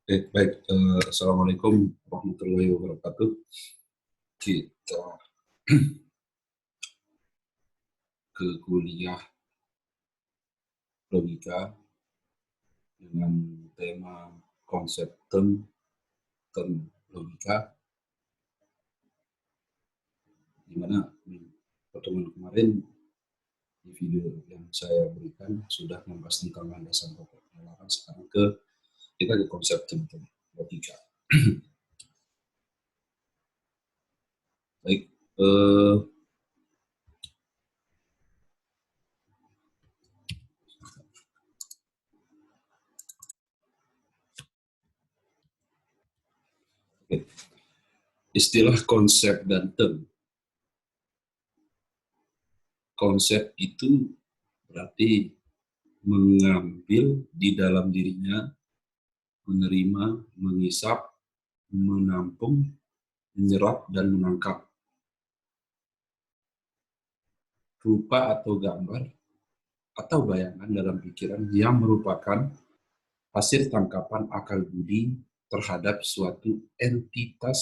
Baik. Assalamualaikum warahmatullahi wabarakatuh. Kita ke kuliah logika dengan tema konsep term logika, di mana pertemuan kemarin di video yang saya berikan sudah membahas tentang landasan pokok penalaran. Sekarang kita ke konsep term logika. Baik. Istilah konsep dan term. Konsep itu berarti mengambil di dalam dirinya, menerima, mengisap, menampung, menyerap, dan menangkap rupa atau gambar atau bayangan dalam pikiran yang merupakan hasil tangkapan akal budi terhadap suatu entitas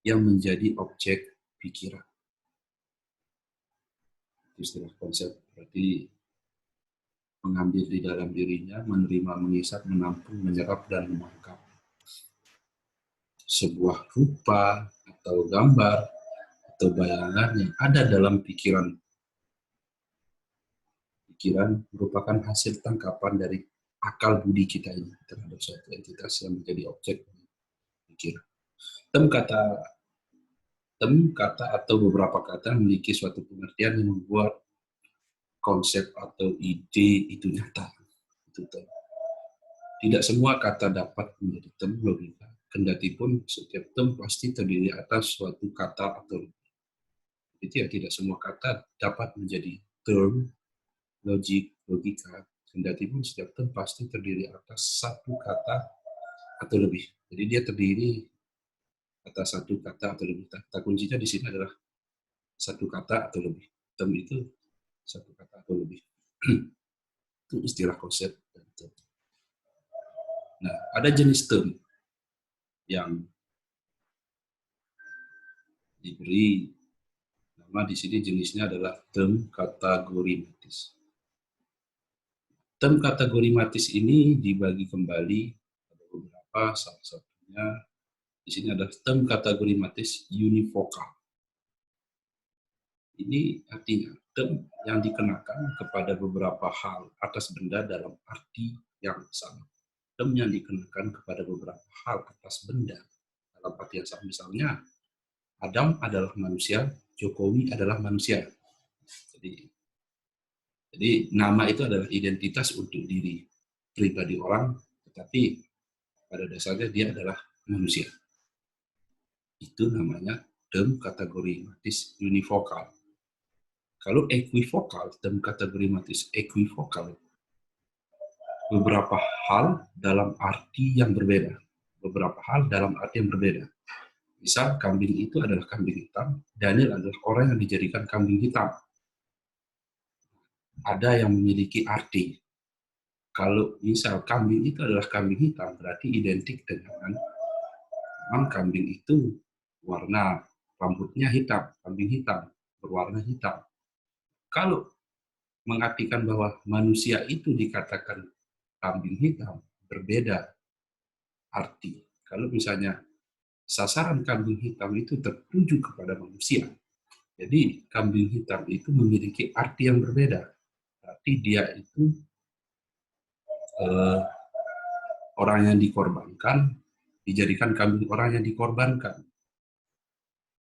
yang menjadi objek pikiran. Istilah konsep berarti mengambil di dalam dirinya, menerima, mengisap, menampung, menyerap, dan menangkap sebuah rupa atau gambar atau bayangan yang ada dalam pikiran merupakan hasil tangkapan dari akal budi kita ini terhadap suatu entitas yang menjadi objek pikiran. Kata atau beberapa kata memiliki suatu pengertian yang membuat konsep atau ide itu nyata. Tidak semua kata dapat menjadi term logika, kendati pun setiap term pasti terdiri atas suatu kata atau itu ya, tidak semua kata dapat menjadi term logika, kendati pun setiap term pasti terdiri atas satu kata atau lebih. Jadi dia terdiri atas satu kata atau lebih. Kata kuncinya di sini adalah satu kata atau lebih. Term itu satu kata atau lebih. Itu istilah konsep dan term. Nah, ada jenis term yang diberi nama di sini, jenisnya adalah term kategorimatis. Term kategorimatis ini dibagi kembali ada beberapa, salah satunya di sini adalah term kategorimatis univokal. Ini artinya term yang dikenakan kepada beberapa hal atas benda dalam arti yang sama. Term yang dikenakan kepada beberapa hal atas benda dalam arti yang sama. Misalnya, Adam adalah manusia, Jokowi adalah manusia. Jadi nama itu adalah identitas untuk diri pribadi orang, tetapi pada dasarnya dia adalah manusia. Itu namanya term kategorimatis univokal. Kalau equivokal, term kategorimatis equivokal, beberapa hal dalam arti yang berbeda. Beberapa hal dalam arti yang berbeda. Misal, kambing itu adalah kambing hitam, Daniel adalah orang yang dijadikan kambing hitam. Ada yang memiliki arti. Kalau misal kambing itu adalah kambing hitam, berarti identik dengan memang kambing itu warna rambutnya hitam, kambing hitam, berwarna hitam. Kalau mengartikan bahwa manusia itu dikatakan kambing hitam, berbeda arti. Kalau misalnya sasaran kambing hitam itu tertuju kepada manusia, jadi kambing hitam itu memiliki arti yang berbeda. Berarti dia itu orang yang dikorbankan, dijadikan kambing orang yang dikorbankan.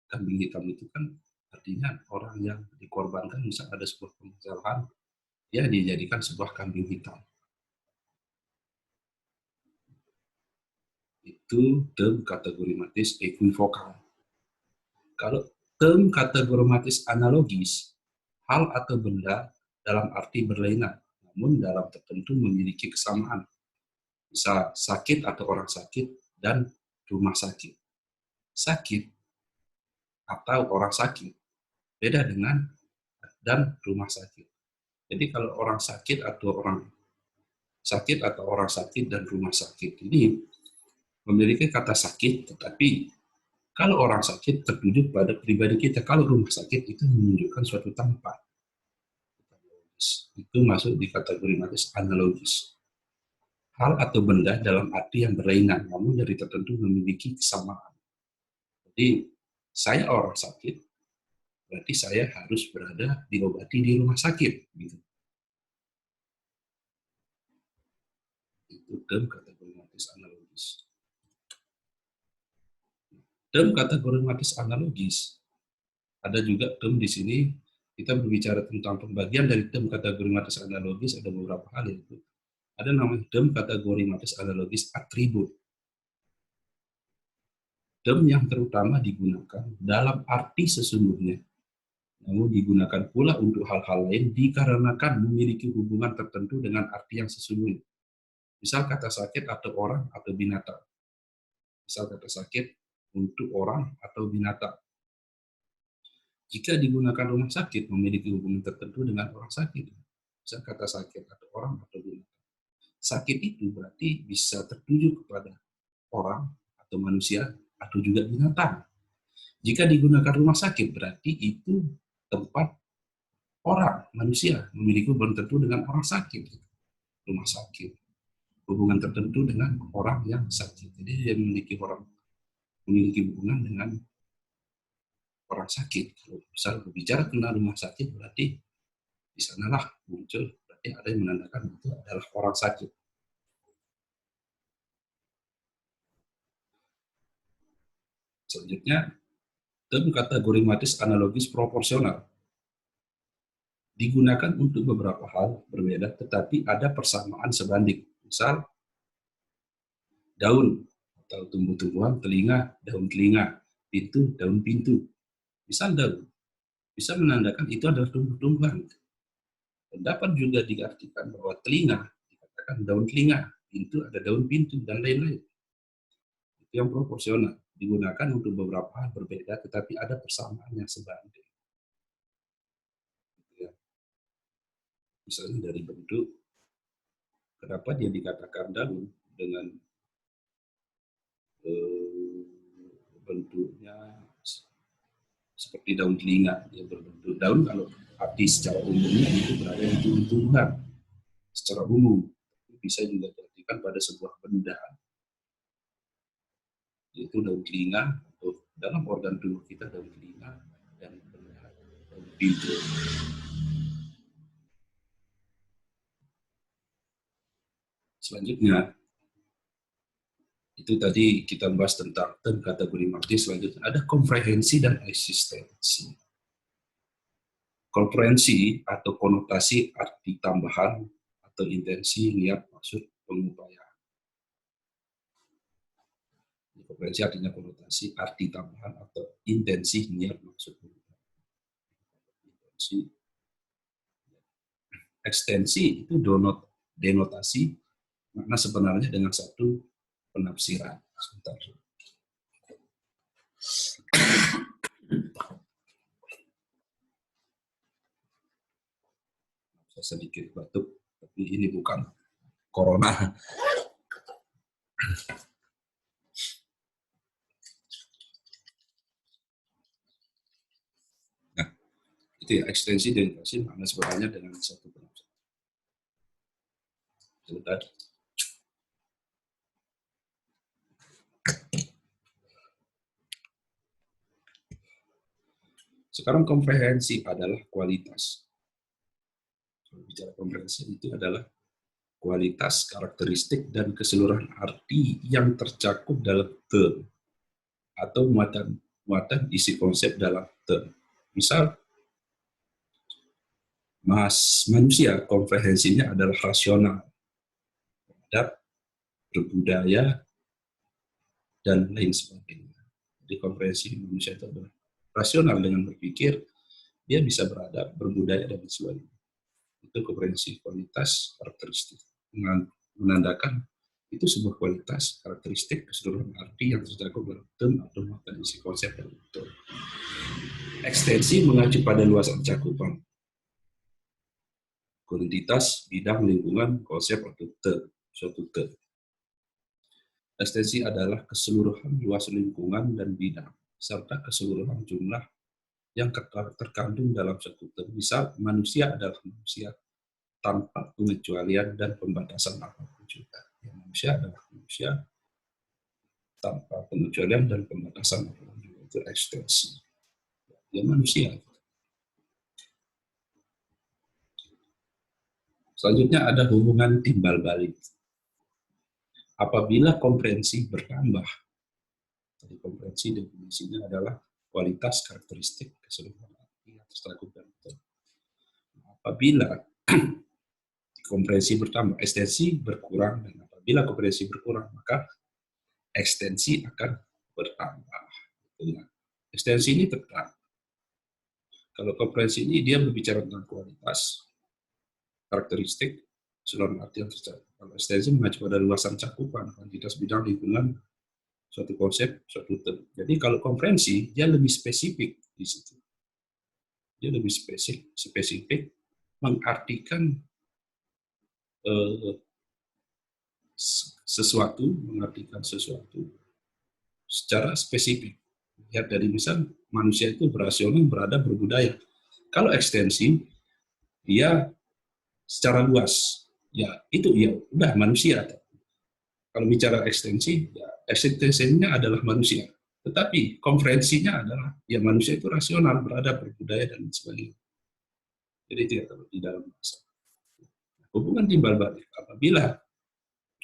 Kambing hitam itu kan artinya orang yang dikorbankan, misal ada sebuah permasalahan, dia dijadikan sebuah kambing hitam. Itu term kategorimatis equivokal. Kalau term kategorimatis analogis, hal atau benda dalam arti berlainan, namun dalam tertentu memiliki kesamaan. Misal sakit atau orang sakit dan rumah sakit. Sakit atau orang sakit beda dengan dan rumah sakit. Jadi kalau orang sakit atau orang sakit dan rumah sakit ini memiliki kata sakit, tetapi kalau orang sakit tertuju pada pribadi kita. Kalau rumah sakit itu menunjukkan suatu tempat. Itu masuk di kategori matis analogis. Hal atau benda dalam arti yang berlainan, namun dari tertentu memiliki kesamaan. Jadi, saya orang sakit, berarti saya harus berada diobati di rumah sakit. Gitu. Itu dalam kategori matis analogis. Dalam kategori matis analogis, ada juga term di sini, kita berbicara tentang pembagian dari term kategori matis analogis, ada beberapa hal yaitu ada namanya term kategori matis analogis atribut. Term yang terutama digunakan dalam arti sesungguhnya, namun digunakan pula untuk hal-hal lain dikarenakan memiliki hubungan tertentu dengan arti yang sesungguhnya. Misal kata sakit atau orang atau binatang. Misal kata sakit untuk orang atau binatang. Jika digunakan rumah sakit memiliki hubungan tertentu dengan orang sakit. Misal kata sakit atau orang atau binatang. Sakit itu berarti bisa tertuju kepada orang atau manusia atau juga binatang. Jika digunakan rumah sakit berarti itu tempat orang, manusia memiliki hubungan tertentu dengan orang sakit. Rumah sakit. Hubungan tertentu dengan orang yang sakit. Jadi dia memiliki hubungan dengan orang sakit. Kalau misal berbicara tentang rumah sakit berarti di sanalah muncul berarti ada yang menandakan itu adalah orang sakit. Selanjutnya, term kategori matis analogis proporsional digunakan untuk beberapa hal berbeda, tetapi ada persamaan sebanding. Misal, daun atau tumbuh-tumbuhan, telinga, daun telinga, pintu, daun pintu. Misal daun, bisa menandakan itu adalah tumbuh-tumbuhan. Dan dapat juga diartikan bahwa telinga, dikatakan daun telinga, pintu ada daun pintu, dan lain-lain. Itu yang proporsional. Digunakan untuk beberapa hal berbeda, tetapi ada persamaan yang sebanding. Misalnya dari bentuk, kenapa dia dikatakan daun dengan bentuknya seperti daun telinga, dia berbentuk daun. Kalau arti secara umumnya itu berada di tumbuh-tumbuhan secara umum, bisa juga diartikan pada sebuah benda, yaitu daun telinga, atau dalam organ tubuh kita daun telinga dan daun pintu. Selanjutnya, itu tadi kita bahas tentang kategori matis. Selanjutnya ada komprehensi dan eksistensi. Komprehensi atau konotasi arti tambahan atau intensi, niat, maksud, pengupayaan. Komprehensi artinya konotasi, arti tambahan atau intensi, niat, maksud, pengupayaan. Ekstensi itu denotasi makna sebenarnya dengan satu penafsiran. Sebentar. Saya sedikit batuk, tapi ini bukan corona. Nah, itu ya, ekstensi denotasi makna sebenarnya dengan satu penafsiran. Sebentar. Sekarang komprehensi adalah kualitas. Kalau bicara komprehensi itu adalah kualitas, karakteristik, dan keseluruhan arti yang tercakup dalam term atau muatan isi konsep dalam term. Misal, manusia komprehensinya adalah rasional, terhadap berbudaya, dan lain sebagainya. Jadi komprehensi manusia itu adalah rasional dengan berpikir, dia bisa beradab, berbudaya, dan sebagainya. Itu komprehensi, kualitas, karakteristik. Menandakan itu sebuah kualitas, karakteristik, keseluruhan arti yang tercakup dalam term atau muatan isi konsep dalam term. Ekstensi mengacu pada luasan cakupan, kuantitas, bidang, lingkungan, konsep, atau term, suatu term. Ekstensi adalah keseluruhan luas lingkungan dan bidang, serta keseluruhan jumlah yang terkandung dalam satu term. Misal, manusia adalah manusia tanpa pengecualian dan pembatasan apapun juga. Ya, manusia adalah manusia tanpa pengecualian dan pembatasan apapun juga. Itu ekstensi. Ya, manusia. Selanjutnya ada hubungan timbal balik. Apabila komprehensi bertambah, jadi komprehensi definisinya adalah kualitas karakteristik keseluruhan arti yang tercakup dalam term. Apabila komprehensi bertambah, ekstensi berkurang, dan apabila komprehensi berkurang, maka ekstensi akan bertambah. Ekstensi ini tetap. Kalau komprehensi ini dia berbicara tentang kualitas, karakteristik, seluruh arti yang tercakup. Kalau ekstensi mengacu pada luasan cakupan, kuantitas bidang lingkungan, suatu konsep, suatu term. Jadi kalau komprehensi, dia lebih spesifik di situ. Dia lebih spesifik mengartikan sesuatu, secara spesifik. Lihat dari misal manusia itu berasional, beradab, berbudaya. Kalau ekstensi, dia secara luas. Ya itu ya udah manusia. Kalau bicara ekstensi, ya ekstensinya adalah manusia. Tetapi konferensinya adalah ya manusia itu rasional, beradab, berbudaya dan sebagainya. Jadi tidak terlalu di dalam bahasa. Hubungan timbal balik apabila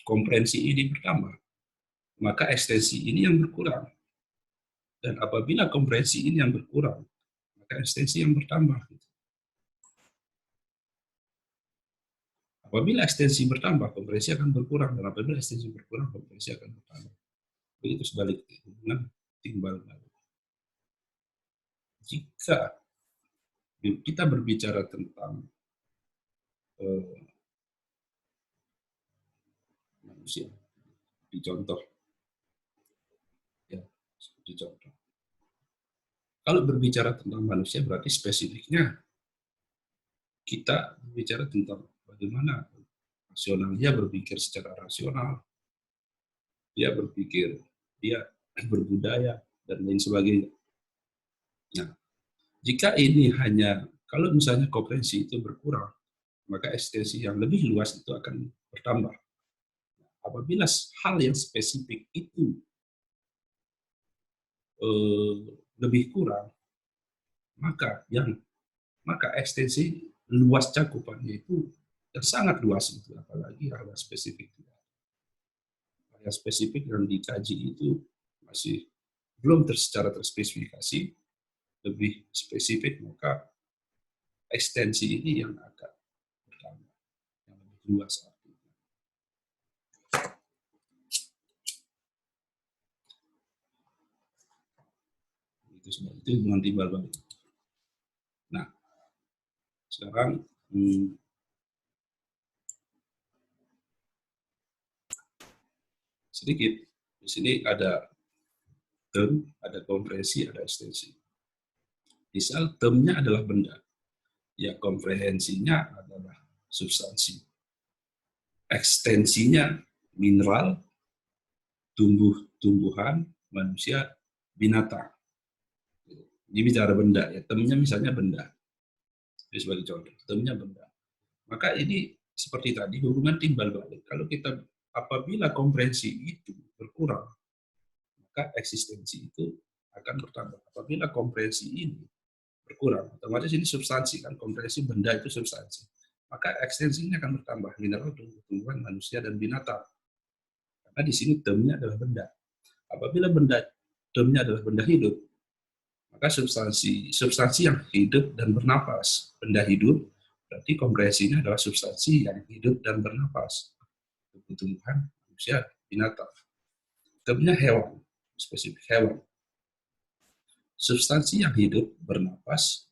komprehensi ini bertambah, maka ekstensi ini yang berkurang. Dan apabila komprehensi ini yang berkurang, maka ekstensi yang bertambah. Apabila ekstensi bertambah, komprehensi akan berkurang. Dan apabila ekstensi berkurang, komprehensi akan bertambah. Begitu sebaliknya, hubungan timbal balik. Jika kita berbicara tentang manusia, dicontoh, ya, dicontoh. Kalau berbicara tentang manusia, berarti spesifiknya kita berbicara tentang bagaimana rasional. Dia berpikir secara rasional, dia berpikir, dia berbudaya, dan lain sebagainya. Nah, jika ini hanya, kalau misalnya komprehensi itu berkurang, maka ekstensi yang lebih luas itu akan bertambah. Apabila hal yang spesifik itu lebih kurang, maka ekstensi luas cakupannya itu sangat luas itu, apalagi hal yang spesifik. Hal yang spesifik yang dikaji itu masih belum secara terspesifikasi, lebih spesifik, maka ekstensi ini yang akan bertambah, yang lebih luas artinya. Itu hubungan timbal balik. Nah, sekarang sedikit di sini ada term, ada komprehensi, ada ekstensi. Misal termnya adalah benda, ya komprehensinya adalah substansi. Ekstensinya mineral, tumbuhan, manusia, binatang. Ini bicara benda, ya termnya misalnya benda. Jadi sebagai contoh, termnya benda. Maka ini seperti tadi hubungan timbal balik. Kalau kita apabila komprehensi itu berkurang, maka eksistensi itu akan bertambah. Apabila komprehensi ini berkurang, otomatis ini substansi kan, komprehensi benda itu substansi. Maka ekstensinya akan bertambah, mineral, tumbuhan, manusia, dan binatang. Karena di sini termnya adalah benda. Apabila termnya adalah benda hidup, maka substansi yang hidup dan bernapas. Benda hidup, berarti komprehensinya adalah substansi yang hidup dan bernapas. Tumbuhan, manusia, binatang. Termnya hewan, spesifik hewan. Substansi yang hidup, bernapas,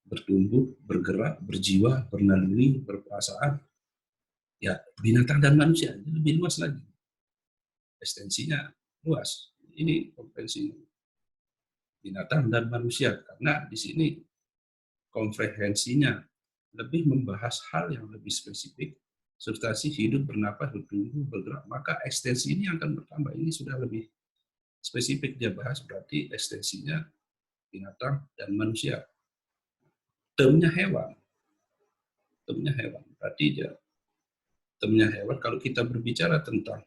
bertumbuh, bergerak, berjiwa, bernaluri, berperasaan, ya binatang dan manusia, ini lebih luas lagi. Ekstensinya luas. Ini komprehensinya. Binatang dan manusia, karena di sini komprehensinya lebih membahas hal yang lebih spesifik substansi hidup, bernapas, bertumbuh, bergerak, maka ekstensi ini akan bertambah. Ini sudah lebih spesifik dia bahas, berarti ekstensinya binatang dan manusia. Termnya hewan, berarti dia termnya hewan. Kalau kita berbicara tentang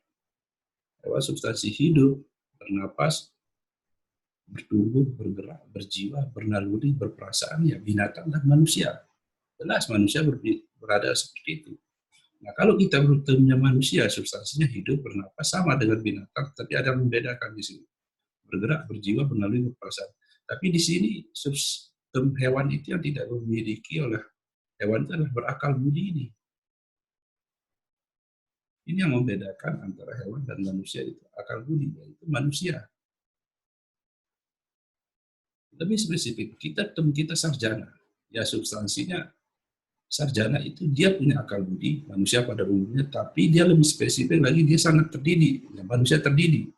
hewan substansi hidup, bernapas, bertumbuh, bergerak, berjiwa, bernaluri, berperasaan, ya binatang dan manusia. Jelas manusia berada seperti itu. Nah, kalau kita bertemu manusia, substansinya hidup, bernapas, sama dengan binatang, tapi ada yang membedakan di sini. Bergerak, berjiwa, bernaluri, berperasaan. Tapi di sini sistem hewan itu yang tidak dimiliki oleh hewan itu adalah berakal budi ini. Ini yang membedakan antara hewan dan manusia itu. Akal budi, yaitu manusia. Lebih spesifik, kita sarjana. Ya substansinya sarjana itu dia punya akal budi, manusia pada umumnya, tapi dia lebih spesifik lagi, dia sangat terdidik, ya, manusia terdidik.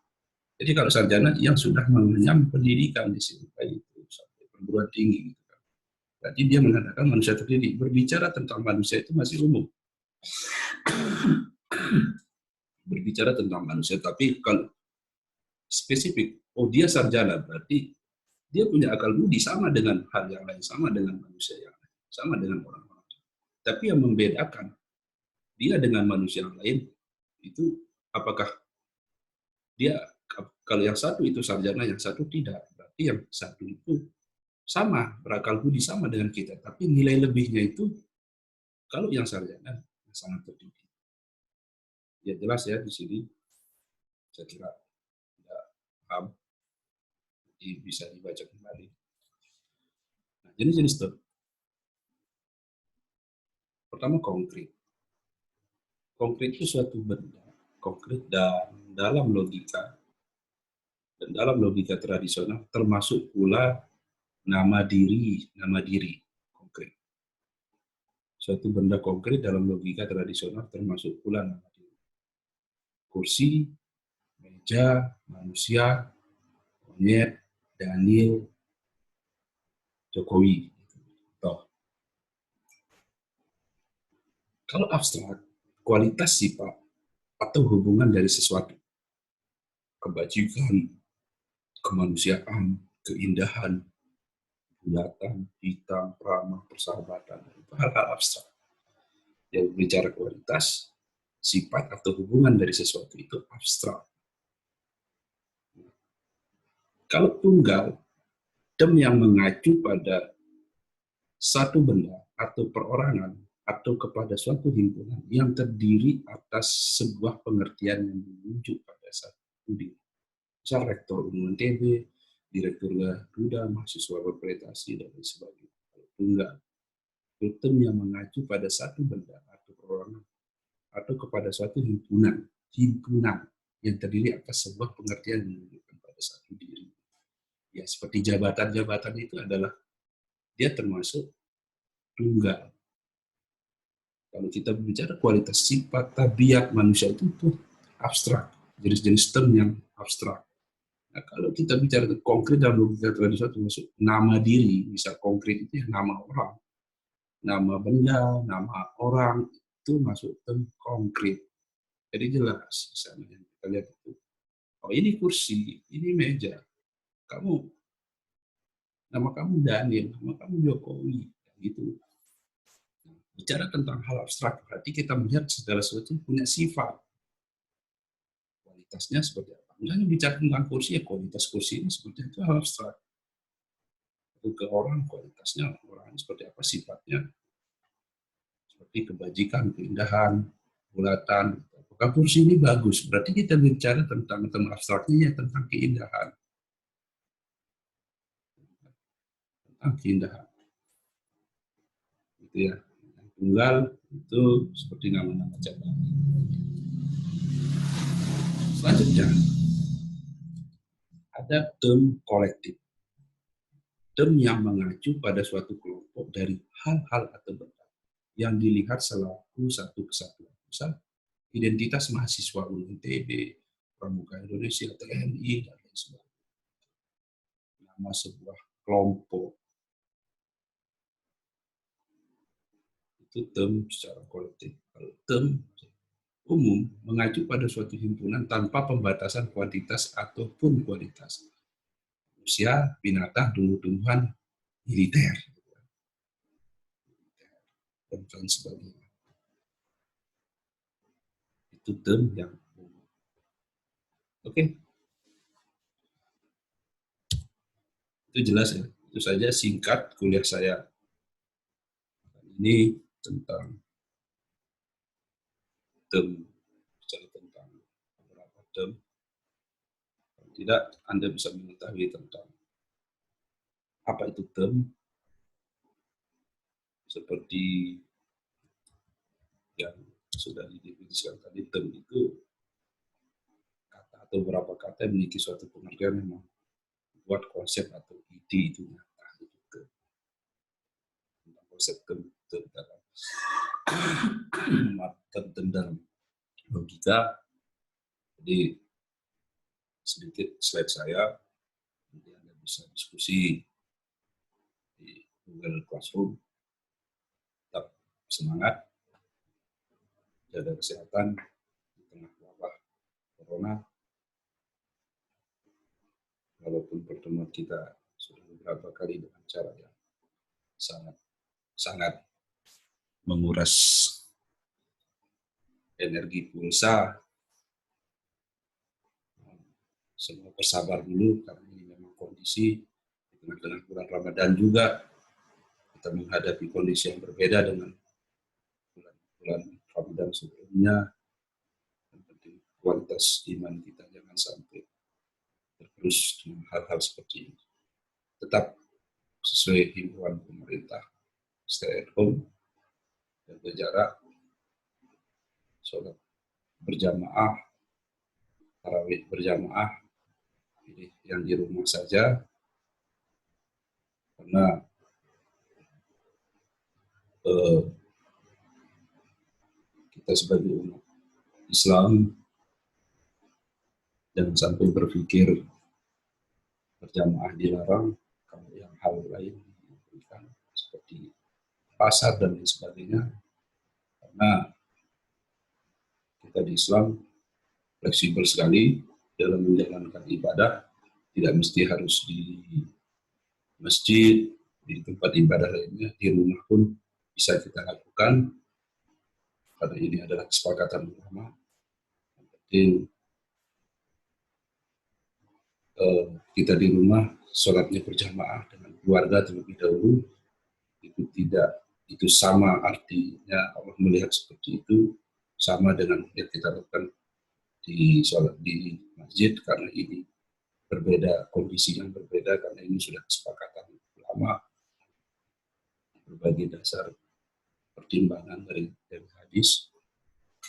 Jadi kalau sarjana yang sudah mengenyam pendidikan di sini, kayak itu sampai perguruan tinggi, gitu kan. Berarti dia mengatakan manusia terdidik. Berbicara tentang manusia itu masih umum. Berbicara tentang manusia, tapi kalau spesifik, oh dia sarjana, berarti dia punya akal budi sama dengan hal yang lain, sama dengan manusia yang lain, sama dengan orang-orang. Tapi yang membedakan dia dengan manusia yang lain itu apakah dia, kalau yang satu itu sarjana, yang satu tidak. Berarti yang satu itu sama, berakal budi sama dengan kita. Tapi nilai lebihnya itu kalau yang sarjana sangat terdidik. Ya jelas ya di sini saya kira tidak paham, jadi bisa dibaca kembali. Nah, jenis-jenis itu. Pertama konkret. Konkret itu suatu benda konkret dan dalam logika tradisional termasuk pula nama diri konkret. Suatu benda konkret dalam logika tradisional termasuk pula nama diri. Kursi, meja, manusia, monyet, Daniel, Jokowi. Toh. Kalau abstrak, kualitas sifat atau hubungan dari sesuatu, kebajikan, kemanusiaan, keindahan, bulatan, hitam, ramah, persahabatan, itu hal-hal abstrak. Yang bicara kualitas, sifat atau hubungan dari sesuatu itu abstrak. Kalau tunggal, term yang mengacu pada satu benda atau perorangan atau kepada suatu himpunan yang terdiri atas sebuah pengertian yang merujuk pada satu diri. Misal rektor Unmu NTB, direktur Garuda, mahasiswa berprestasi, dan lain sebagainya. Kalau tunggal, term yang mengacu pada satu benda atau perorangan atau kepada suatu himpunan yang terdiri atas sebuah pengertian yang menunjukkan pada satu diri. Ya, seperti jabatan-jabatan itu adalah dia termasuk tunggal. Kalau kita bicara kualitas sifat, tabiat manusia itu abstrak, jenis-jenis term yang abstrak. Nah, kalau kita bicara konkret dalam logika tradisional termasuk nama diri, misal konkret itu ya nama orang, nama benda, nama orang, itu masuk term konkret. Jadi jelas, misalnya kita lihat itu, oh ini kursi, ini meja, nama kamu Daniel, nama kamu Jokowi, gitu. Bicara tentang hal abstrak, berarti kita melihat segala sesuatu punya sifat. Kualitasnya seperti apa? Misalnya bicara tentang kursi, ya kualitas kursi ini seperti itu hal abstrak. Ke orang, kualitasnya orang seperti apa, sifatnya seperti kebajikan, keindahan, bulatan. Apakah kursi ini bagus? Berarti kita bicara tentang abstraknya ya tentang keindahan. Tentang keindahan. Gitu ya. Tunggal itu seperti nama-nama jabatan. Selanjutnya ada term kolektif. Term yang mengacu pada suatu kelompok dari hal-hal atau benda yang dilihat selaku satu kesatuan. Misal identitas mahasiswa Unmu NTB, Pramuka Indonesia, TNI, dan lain sebagainya. Nama sebuah kelompok itu term secara kolektif. Kalau term umum mengacu pada suatu himpunan tanpa pembatasan kuantitas ataupun kualitas. Manusia, binatang, tumbuh-tumbuhan, militer, dan lain sebagainya. Itu term yang umum. Oke. Itu jelas ya. Itu saja singkat kuliah saya. Ini tentang term, bicara tentang beberapa term. Kalau tidak, Anda bisa mengetahui tentang apa itu term, seperti yang sudah didefinisikan tadi. Term itu kata atau beberapa kata yang memiliki suatu pengertian yang membuat konsep atau ide itu nyata. Gitu. Tentang konsep term dalam logika. Jadi sedikit slide saya, nanti Anda bisa diskusi di Google Classroom. Tetap semangat, jaga kesehatan di tengah wabah corona. Walaupun pertemuan kita sudah beberapa kali dengan cara yang sangat menguras energi pulsa, semua bersabar dulu karena ini memang kondisi di tengah-tengah bulan Ramadan juga kita menghadapi kondisi yang berbeda dengan bulan Ramadan sebelumnya. Yang penting kualitas iman kita jangan sampai tergerus dengan hal-hal seperti ini. Tetap sesuai himbauan pemerintah, stay at home, jaga jarak, sholat berjamaah, tarawih berjamaah, yang di rumah saja, karena kita sebagai umat Islam jangan sampai berpikir berjamaah dilarang, kalau yang hal lain diberikan seperti pasar dan lain sebagainya, karena kita di Islam fleksibel sekali dalam menjalankan ibadah, tidak mesti harus di masjid, di tempat ibadah lainnya, di rumah pun bisa kita lakukan, karena ini adalah kesepakatan ulama. Yang penting kita di rumah sholatnya berjamaah dengan keluarga terlebih dahulu, itu sama artinya Allah melihat seperti itu, sama dengan yang kita lakukan di sholat di masjid, karena ini berbeda, kondisi yang berbeda, karena ini sudah kesepakatan ulama berbagai dasar pertimbangan dari hadis.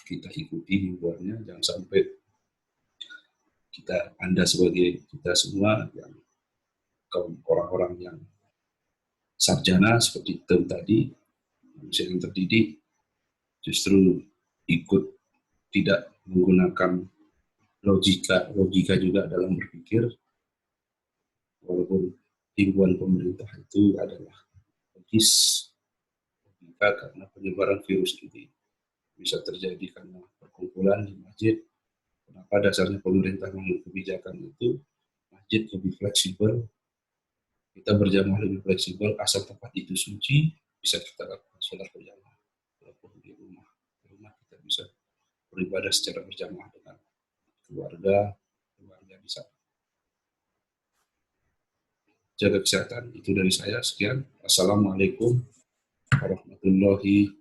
Kita ikuti himbauannya, jangan sampai Anda sebagai kita semua yang orang-orang yang sarjana seperti term tadi, manusia yang terdidik, justru ikut tidak menggunakan logika juga dalam berpikir, walaupun himbauan pemerintah itu adalah logis, logika, karena penyebaran virus ini bisa terjadi karena perkumpulan di masjid. Kenapa dasarnya pemerintah mengambil kebijakan itu, masjid lebih fleksibel, kita berjamaah lebih fleksibel, asal tempat itu suci, bisa kita lakukan sholat berjamaah. Walaupun di rumah kita bisa beribadah secara berjamaah dengan keluarga di sana. Jaga kesehatan, itu dari saya. Sekian. Assalamualaikum warahmatullahi